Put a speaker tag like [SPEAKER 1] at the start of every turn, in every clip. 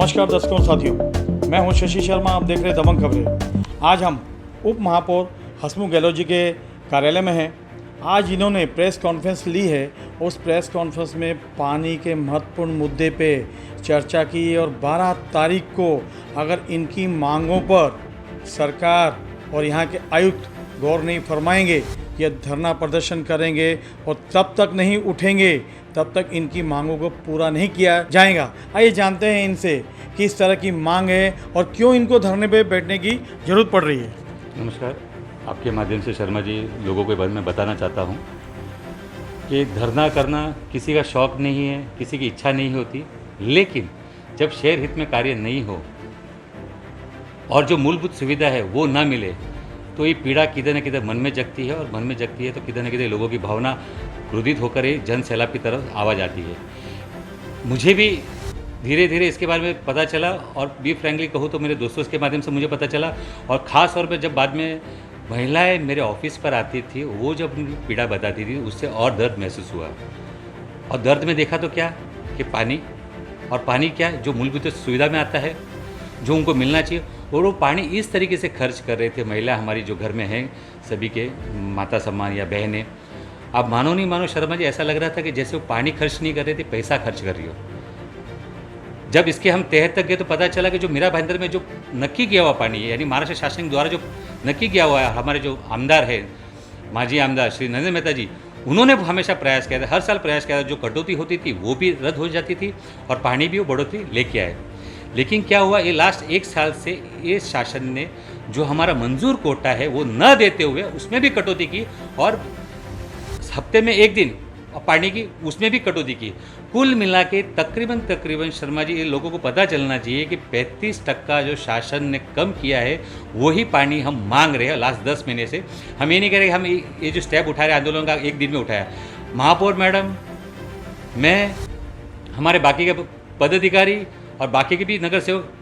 [SPEAKER 1] नमस्कार दर्शकों साथियों, मैं हूं शशि शर्मा। आप देख रहे दबंग खबरें। आज हम उप महापौर हसमुख गहलोत जी के कार्यालय में हैं। आज इन्होंने प्रेस कॉन्फ्रेंस ली है। उस प्रेस कॉन्फ्रेंस में पानी के महत्वपूर्ण मुद्दे पे चर्चा की और 12 तारीख को अगर इनकी मांगों पर सरकार और यहाँ के आयुक्त गौर नहीं फरमाएंगे, ये धरना प्रदर्शन करेंगे और तब तक नहीं उठेंगे तब तक इनकी मांगों को पूरा नहीं किया जाएगा। आइए जानते हैं इनसे किस तरह की मांग है और क्यों इनको धरने पे बैठने की जरूरत पड़ रही है।
[SPEAKER 2] नमस्कार। आपके माध्यम से शर्मा जी लोगों के बारे में बताना चाहता हूँ कि धरना करना किसी का शौक़ नहीं है, किसी की इच्छा नहीं होती, लेकिन जब शहर हित में कार्य नहीं हो और जो मूलभूत सुविधा है वो ना मिले तो ये पीड़ा किधर न किधर मन में जगती है और मन में जगती है तो किधर न किधर लोगों की भावना क्रोधित होकर ये जन सैलाब की तरफ आवाज़ आती है। मुझे भी धीरे धीरे इसके बारे में पता चला और बी फ्रैंकली कहूँ तो मेरे दोस्तों के माध्यम से मुझे पता चला और ख़ास तौर पर जब बाद में महिलाएं मेरे ऑफिस पर आती थी, वो जब उनकी पीड़ा बताती थी उससे और दर्द महसूस हुआ। और दर्द में देखा तो क्या कि पानी, और पानी क्या जो मूलभूत सुविधा में आता है जो उनको मिलना चाहिए, और वो पानी इस तरीके से खर्च कर रहे थे। महिला हमारी जो घर में हैं सभी के माता सम्मान या बहनें, आप मानो नहीं मानो शर्मा जी, ऐसा लग रहा था कि जैसे वो पानी खर्च नहीं कर रहे थे, पैसा खर्च कर रही हो। जब इसके हम तह तक गए तो पता चला कि जो मीरा भाईंदर में जो नक्की किया हुआ पानी है, यानी महाराष्ट्र शासन द्वारा जो नक्की किया हुआ है, हमारे जो आमदार है माजी आमदार श्री नरेंद्र मेहता जी, उन्होंने हमेशा प्रयास किया था, हर साल प्रयास किया था, जो कटौती होती थी वो भी रद्द हो जाती थी और पानी भी वो बढ़ोतरी लेके आए। लेकिन क्या हुआ, ये लास्ट एक साल से ये शासन ने जो हमारा मंजूर कोटा है वो न देते हुए उसमें भी कटौती की और हफ्ते में एक दिन पानी की उसमें भी कटौती की। कुल मिला के तकरीबन शर्मा जी, ये लोगों को पता चलना चाहिए कि 35% जो शासन ने कम किया है वही पानी हम मांग रहे हैं लास्ट 10 महीने से। हम ये नहीं कह रहे कि हम ये जो स्टेप उठा रहे आंदोलन का एक दिन में उठाया। महापौर मैडम, मैं, हमारे बाकी के पदाधिकारी और बाकी के भी नगर सेवक,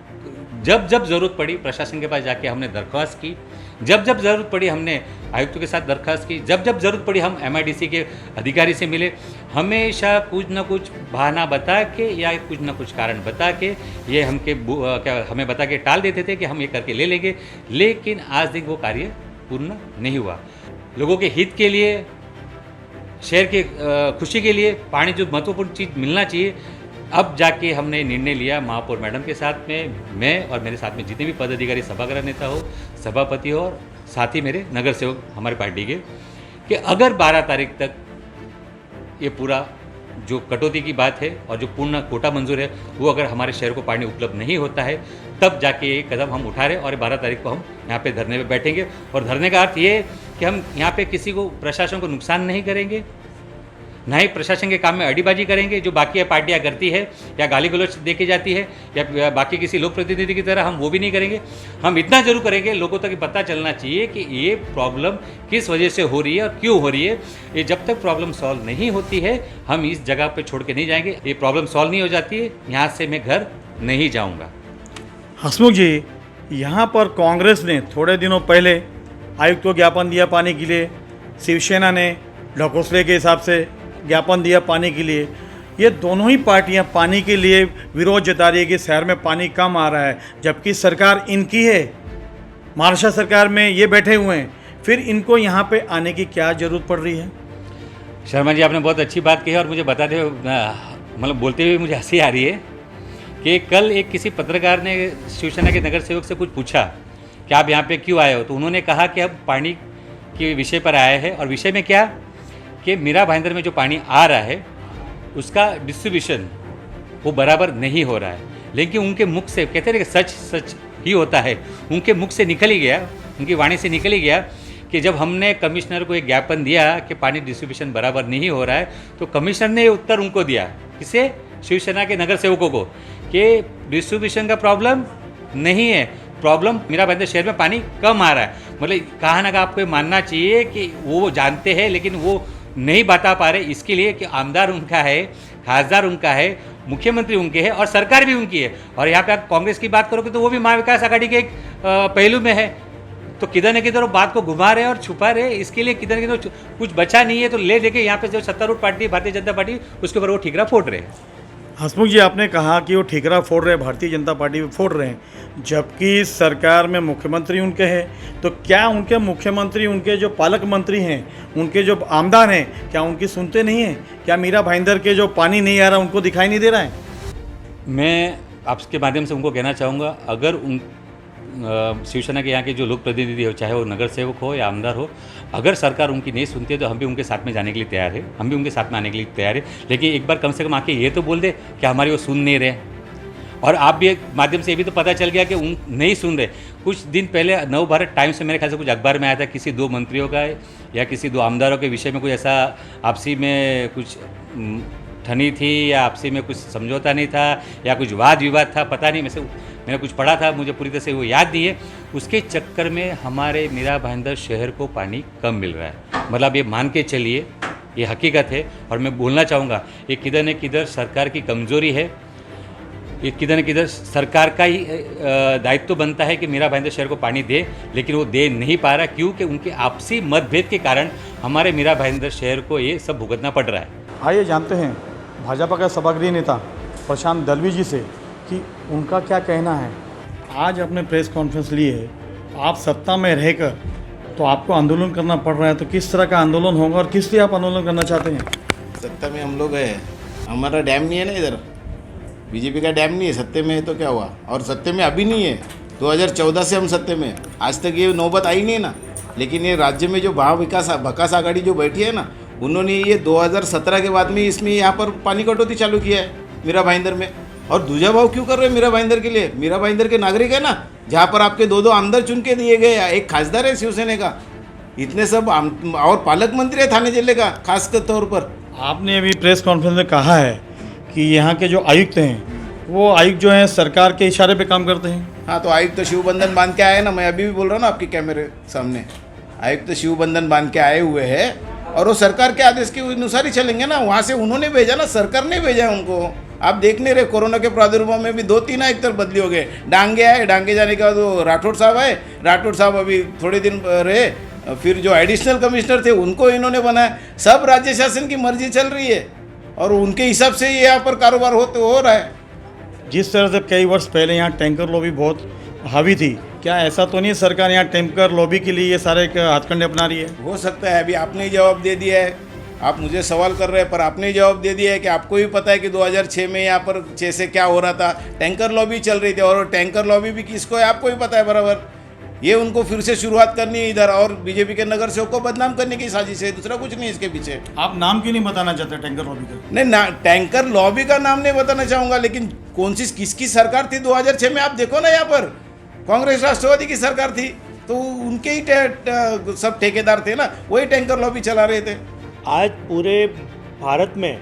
[SPEAKER 2] जब जब ज़रूरत पड़ी प्रशासन के पास जाके हमने दरख्वास्त की, जब जब ज़रूरत पड़ी हमने आयुक्तों के साथ दरख्वास्त की, जब जब ज़रूरत पड़ी हम MIDC के अधिकारी से मिले। हमेशा कुछ ना कुछ बहाना बता के या कुछ ना कुछ कारण बता के ये हमें बता के टाल देते थे कि हम ये करके ले लेंगे, लेकिन आज तक वो कार्य पूर्ण नहीं हुआ। लोगों के हित के लिए, शहर के खुशी के लिए पानी जो महत्वपूर्ण चीज़ मिलना चाहिए, अब जाके हमने निर्णय लिया महापौर मैडम के साथ में, मैं और मेरे साथ में जितने भी पदाधिकारी, सभागृह नेता हो, सभापति हो और साथ ही मेरे नगर सेवक हमारे पार्टी के, कि अगर 12 तारीख तक ये पूरा जो कटौती की बात है और जो पूर्ण कोटा मंजूर है वो अगर हमारे शहर को पानी उपलब्ध नहीं होता है, तब जाके ये कदम हम उठा रहे और 12 तारीख को हम यहाँ पे धरने पे बैठेंगे। और धरने का अर्थ ये है कि हम यहाँ पे किसी को, प्रशासन को नुकसान नहीं करेंगे, ना ही प्रशासन के काम में अड़ीबाजी करेंगे जो बाकी पार्टियां करती है या गाली गलौज देके जाती है या बाकी किसी लोक प्रतिनिधि की तरह, हम वो भी नहीं करेंगे। हम इतना जरूर करेंगे, लोगों तक पता चलना चाहिए कि ये प्रॉब्लम किस वजह से हो रही है और क्यों हो रही है। ये जब तक प्रॉब्लम सॉल्व नहीं होती है हम इस जगह पर छोड़ के नहीं जाएंगे। ये प्रॉब्लम सॉल्व नहीं हो जाती है, यहाँ से मैं घर नहीं जाऊँगा।
[SPEAKER 1] हसमुख जी, यहाँ पर कांग्रेस ने थोड़े दिनों पहले आयुक्त को ज्ञापन दिया पानी के लिए, शिवसेना ने ढकोसले के हिसाब से ज्ञापन दिया पानी के लिए। ये दोनों ही पार्टियां पानी के लिए विरोध जता रही है कि शहर में पानी कम आ रहा है, जबकि सरकार इनकी है, महाराष्ट्र सरकार में ये बैठे हुए हैं। फिर इनको यहाँ पे आने की क्या ज़रूरत पड़ रही है?
[SPEAKER 2] शर्मा जी, आपने बहुत अच्छी बात कही और मुझे बताते हुए, मतलब बोलते हुए मुझे हंसी आ रही है कि कल एक किसी पत्रकार ने शिवसेना के नगर सेवक से कुछ पूछा कि आप यहाँ पे क्यों आए हो, तो उन्होंने कहा कि अब पानी के विषय पर आए हैं। और विषय में क्या कि मीरा भाईंदर में जो पानी आ रहा है उसका डिस्ट्रीब्यूशन वो बराबर नहीं हो रहा है। लेकिन उनके मुख से, कहते हैं कि सच सच ही होता है, उनके मुख से निकल ही गया, उनकी वाणी से निकल ही गया कि जब हमने कमिश्नर को एक ज्ञापन दिया कि पानी डिस्ट्रीब्यूशन बराबर नहीं हो रहा है, तो कमिश्नर ने उत्तर उनको दिया, किसे, शिवसेना के नगर सेवकों को, कि डिस्ट्रीब्यूशन का प्रॉब्लम नहीं है, प्रॉब्लम मीरा भाईंदर शहर में पानी कम आ रहा है। मतलब कहाँ ना कहाँ आपको मानना चाहिए कि वो जानते हैं लेकिन वो नहीं बता पा रहे, इसके लिए कि आमदार उनका है, खासदार उनका है, मुख्यमंत्री उनके हैं और सरकार भी उनकी है। और यहाँ पे आप कांग्रेस की बात करोगे तो वो भी महाविकास आघाड़ी के एक पहलू में है। तो किधर न किधर वो बात को घुमा रहे और छुपा रहे, इसके लिए किधर न किधर कुछ बचा नहीं है, तो ले लेके यहाँ पे जो सत्तारूढ़ पार्टी भारतीय जनता पार्टी उसके ऊपर वो ठीकरा फोड़ रहे हैं।
[SPEAKER 1] हसमुख जी, आपने कहा कि वो ठिकरा फोड़ रहे हैं, भारतीय जनता पार्टी में फोड़ रहे हैं, जबकि सरकार में मुख्यमंत्री उनके हैं। तो क्या उनके मुख्यमंत्री, उनके जो पालक मंत्री हैं, उनके जो आमदार हैं, क्या उनकी सुनते नहीं हैं? क्या मीरा भाईंदर के जो पानी नहीं आ रहा उनको दिखाई नहीं दे रहा है?
[SPEAKER 2] मैं आपके माध्यम से उनको कहना चाहूँगा, अगर उन शिवसेना के यहाँ के जो लोक प्रतिनिधि हो, चाहे वो नगर सेवक हो या आमदार हो, अगर सरकार उनकी नहीं सुनती है तो हम भी उनके साथ में जाने के लिए तैयार है, हम भी उनके साथ में आने के लिए तैयार है। लेकिन एक बार कम से कम आके ये तो बोल दे कि हमारी वो सुन नहीं रहे। और आप भी एक माध्यम से ये भी तो पता चल गया कि उन नहीं सुन रहे। कुछ दिन पहले नव भारत टाइम्स से मेरे ख्याल से कुछ अखबार में आया था, किसी 2 मंत्रियों का या किसी 2 आमदारों के विषय में कुछ ऐसा आपसी में कुछ ठनी थी या आपसी में कुछ समझौता नहीं था या कुछ वाद विवाद था, पता नहीं। मैंने कुछ पढ़ा था, मुझे पूरी तरह से वो याद नहीं है। उसके चक्कर में हमारे मीरा भाईंदर शहर को पानी कम मिल रहा है। मतलब ये मान के चलिए, ये हकीकत है। और मैं बोलना चाहूँगा, ये किधर न किधर सरकार की कमज़ोरी है, ये किधर न किधर सरकार का ही दायित्व बनता है कि मीरा भाईंदर शहर को पानी दे, लेकिन वो दे नहीं पा रहा क्योंकि उनके आपसी मतभेद के कारण हमारे मीरा भाईंदर शहर को ये सब भुगतना पड़ रहा है।
[SPEAKER 1] आइए जानते हैं भाजपा का सभागृह नेता प्रशांत दलवी जी से कि उनका क्या कहना है। आज आपने प्रेस कॉन्फ्रेंस ली है, आप सत्ता में रहकर तो आपको आंदोलन करना पड़ रहा है, तो किस तरह का आंदोलन होगा और किस लिए आप आंदोलन करना चाहते हैं?
[SPEAKER 3] सत्ता में हम लोग है, हमारा डैम नहीं है ना इधर, बीजेपी का डैम नहीं है। सत्ते में है तो क्या हुआ, और सत्ते में अभी नहीं है, 2014 से हम सत्ते में, आज तक ये नौबत आई नहीं ना। लेकिन ये राज्य में जो भकास आघाड़ी जो बैठी है ना, उन्होंने ये 2017 के बाद में इसमें यहाँ पर पानी कटौती चालू किया है मीरा भाईंदर में। और दूजा भाव क्यों कर रहे हैं मीरा भाईंदर के लिए? मीरा भाईंदर के नागरिक है ना, जहाँ पर आपके 2 आमदार चुन के दिए गए, एक खासदार है शिवसेना का, इतने सब और पालक मंत्री है थाने जिले का खास के तौर पर।
[SPEAKER 1] आपने अभी प्रेस कॉन्फ्रेंस में कहा है कि यहाँ के जो आयुक्त हैं, वो आयुक्त जो हैं सरकार के इशारे पे काम करते हैं।
[SPEAKER 3] हाँ, तो आयुक्त तो शिव बंधन बांध के आए ना, मैं अभी भी बोल रहा हूँ ना आपके कैमरे सामने, आयुक्त तो शिव बंधन बांध के आए हुए हैं और वो सरकार के आदेश के अनुसार ही चलेंगे ना। वहाँ से उन्होंने भेजा ना, सरकार ने भेजा है उनको। आप देख नहीं रहे, कोरोना के प्रादुर्भाव में भी 2-3 आयुक्त बदली हो गए। डांगे आए, डांगे जाने के बाद वो राठौड़ साहब आए, राठौड़ साहब अभी थोड़े दिन रहे, फिर जो एडिशनल कमिश्नर थे उनको इन्होंने बनाया। सब राज्य शासन की मर्जी चल रही है और उनके हिसाब से यहाँ पर कारोबार हो रहा है।
[SPEAKER 1] जिस तरह से कई वर्ष पहले यहाँ टैंकर लॉबी बहुत हावी थी, क्या ऐसा तो नहीं सरकार यहाँ टैंकर लॉबी के लिए ये सारे हथकंडे अपना रही है?
[SPEAKER 3] हो सकता है, अभी आपने ही जवाब दे दिया है। आप मुझे सवाल कर रहे हैं पर आपने ही जवाब दे दिया है कि आपको भी पता है कि 2006 में यहाँ पर 6 से क्या हो रहा था, टैंकर लॉबी चल रही थी। और टैंकर लॉबी भी किसको है आपको भी पता है बराबर। ये उनको फिर से शुरुआत करनी है इधर, और बीजेपी के नगर सेवक को बदनाम करने की साजिश है, दूसरा कुछ नहीं इसके पीछे।
[SPEAKER 1] आप नाम क्यों नहीं बताना चाहते टैंकर लॉबी का?
[SPEAKER 3] नहीं ना, टैंकर लॉबी का नाम नहीं बताना चाहूँगा, लेकिन कौन सी किसकी सरकार थी 2006 में? आप देखो ना, यहाँ पर कांग्रेस राष्ट्रवादी की सरकार थी, तो उनके ही सब ठेकेदार थे ना, वही टैंकर लॉबी चला रहे थे।
[SPEAKER 4] आज पूरे भारत में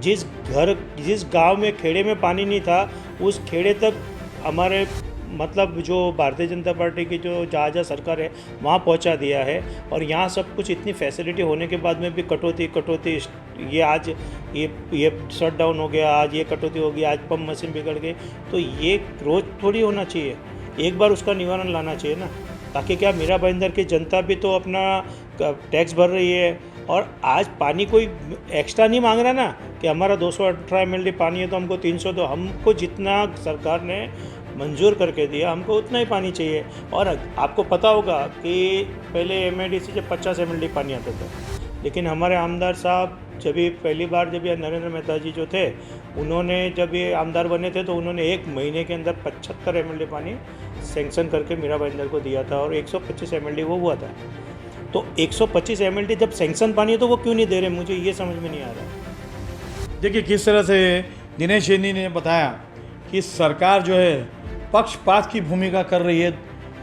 [SPEAKER 4] जिस गांव में खेड़े में पानी नहीं था, उस खेड़े तक हमारे मतलब जो भारतीय जनता पार्टी की जो जहाँ सरकार है वहाँ पहुँचा दिया है। और यहाँ सब कुछ इतनी फैसिलिटी होने के बाद में भी कटौती, ये आज ये शट डाउन हो गया, आज ये कटौती होगी, आज पंप मशीन बिगड़ गई, तो ये रोज़ थोड़ी होना चाहिए। एक बार उसका निवारण लाना चाहिए ना, ताकि क्या मीरा भाईंदर की जनता भी तो अपना टैक्स भर रही है। और आज पानी कोई एक्स्ट्रा नहीं मांग रहा ना कि हमारा 218 MLD पानी है तो हमको 300 दो। हमको जितना सरकार ने मंजूर करके दिया, हमको उतना ही पानी चाहिए। और आपको पता होगा कि पहले MIDC से 50 MLD पानी आता था, लेकिन हमारे आमदार साहब जब पहली बार जब ये नरेंद्र मेहता जी जो थे, उन्होंने जब ये आमदार बने थे तो उन्होंने 1 महीने के अंदर 75 MLD पानी सेंक्शन करके मीरा भाईंदर को दिया था और 125 MLD वो हुआ था। तो 125 MLD जब सेंक्शन पानी है तो वो क्यों नहीं दे रहे, मुझे ये समझ में नहीं आ रहा।
[SPEAKER 1] देखिए किस तरह से दिनेश शेनी ने बताया कि सरकार जो है पक्षपात की भूमिका कर रही है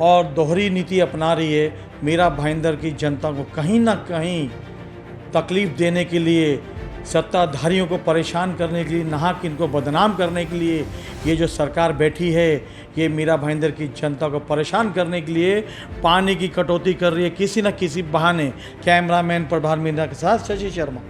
[SPEAKER 1] और दोहरी नीति अपना रही है। मीरा भाईंदर की जनता को कहीं ना कहीं तकलीफ़ देने के लिए, सत्ताधारियों को परेशान करने के लिए, नाहक इनको बदनाम करने के लिए ये जो सरकार बैठी है, ये मीरा भाईंदर की जनता को परेशान करने के लिए पानी की कटौती कर रही है किसी न किसी बहाने। कैमरामैन प्रभार मीना के साथ शशि शर्मा।